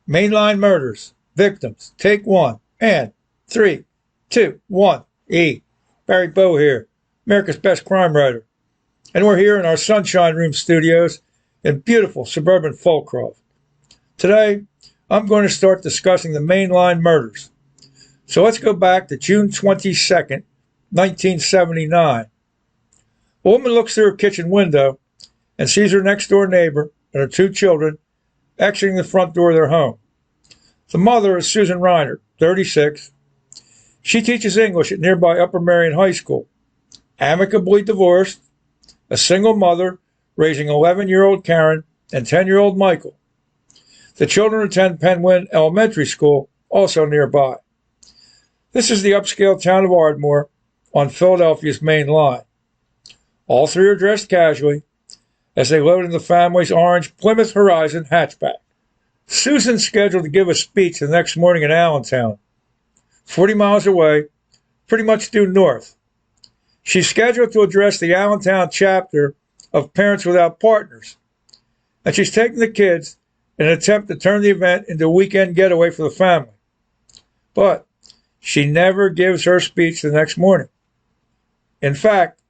Mainline murders. Victims. Take one. And 3, 2, 1. E. Barry Bowe here, America's best crime writer. And we're here in our Sunshine Room studios in beautiful suburban Folcroft. Today, I'm going to start discussing the mainline murders. So let's go back to June 22nd, 1979. A woman looks through her kitchen window and sees her next door neighbor and her 2 children exiting the front door of their home. The mother is Susan Reiner, 36. She teaches English at nearby Upper Marion High School. Amicably divorced, a single mother raising 11-year-old Karen and 10-year-old Michael. The children attend Penwyn Elementary School, also nearby. This is the upscale town of Ardmore on Philadelphia's main line. All 3 are dressed casually as they load in the family's orange Plymouth Horizon hatchback. Susan's scheduled to give a speech the next morning in Allentown, 40 miles away, pretty much due north. She's scheduled to address the Allentown chapter of Parents Without Partners, and she's taking the kids in an attempt to turn the event into a weekend getaway for the family. But she never gives her speech the next morning. In fact,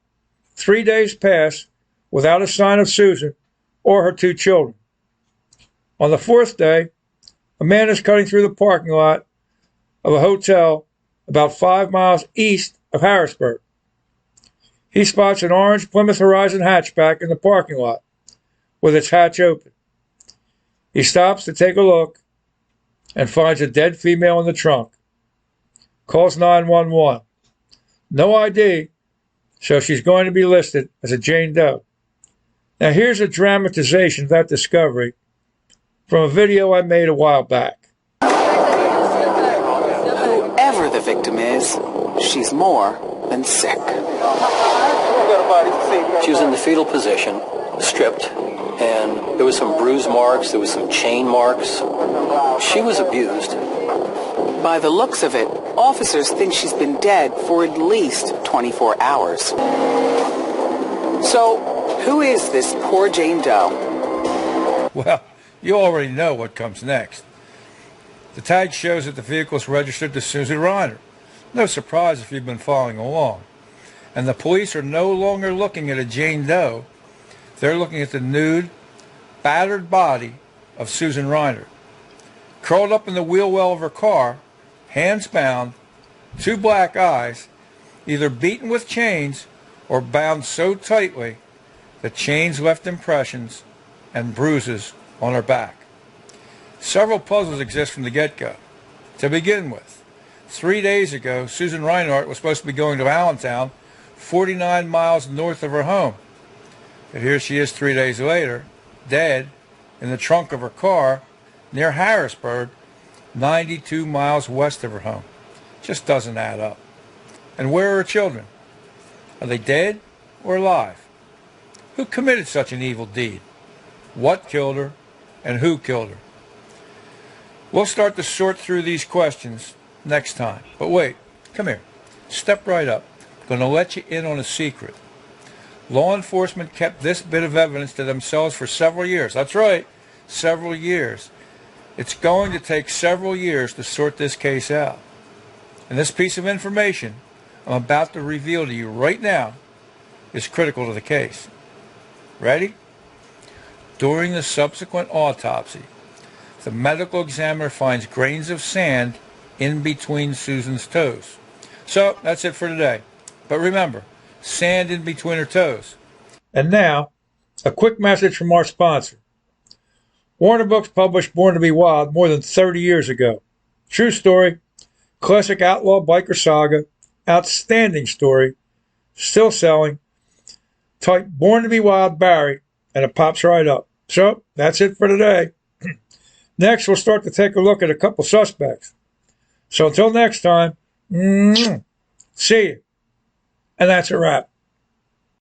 3 days pass without a sign of Susan or her 2 children. On the 4th day, a man is cutting through the parking lot of a hotel about 5 miles east of Harrisburg. He spots an orange Plymouth Horizon hatchback in the parking lot with its hatch open. He stops to take a look and finds a dead female in the trunk. Calls 911. No ID, so she's going to be listed as a Jane Doe. Now here's a dramatization of that discovery from a video I made a while back. Whoever the victim is, she's more than sick. She was in the fetal position, stripped, and there was some bruise marks, there was some chain marks. She was abused. By the looks of it, officers think she's been dead for at least 24 hours. So, who is this poor Jane Doe? Well, you already know what comes next. The tag shows that the vehicle is registered to Susan Reiner. No surprise if you've been following along. And the police are no longer looking at a Jane Doe. They're looking at the nude, battered body of Susan Reiner. Curled up in the wheel well of her car, hands bound, 2 black eyes, either beaten with chains or bound so tightly that chains left impressions and bruises on her back. Several puzzles exist from the get-go. To begin with, 3 days ago, Susan Reinhart was supposed to be going to Allentown, 49 miles north of her home. But here she is 3 days later, dead, in the trunk of her car near Harrisburg, 92 miles west of her home. Just doesn't add up. And where are her children? Are they dead or alive? Who committed such an evil deed? What killed her and who killed her? We'll start to sort through these questions next time. But wait, come here. Step right up. I'm going to let you in on a secret. Law enforcement kept this bit of evidence to themselves for several years. That's right, several years. It's going to take several years to sort this case out. And this piece of information I'm about to reveal to you right now is critical to the case. Ready? During the subsequent autopsy, the medical examiner finds grains of sand in between Susan's toes. So, that's it for today. But remember, sand in between her toes. And now, a quick message from our sponsor. Warner Books published Born to be Wild more than 30 years ago. True story, classic outlaw biker saga, outstanding story, still selling. Type Born to be Wild Barry and it pops right up. So, that's it for today. Next, we'll start to take a look at a couple suspects. So until next time, see you. And that's a wrap.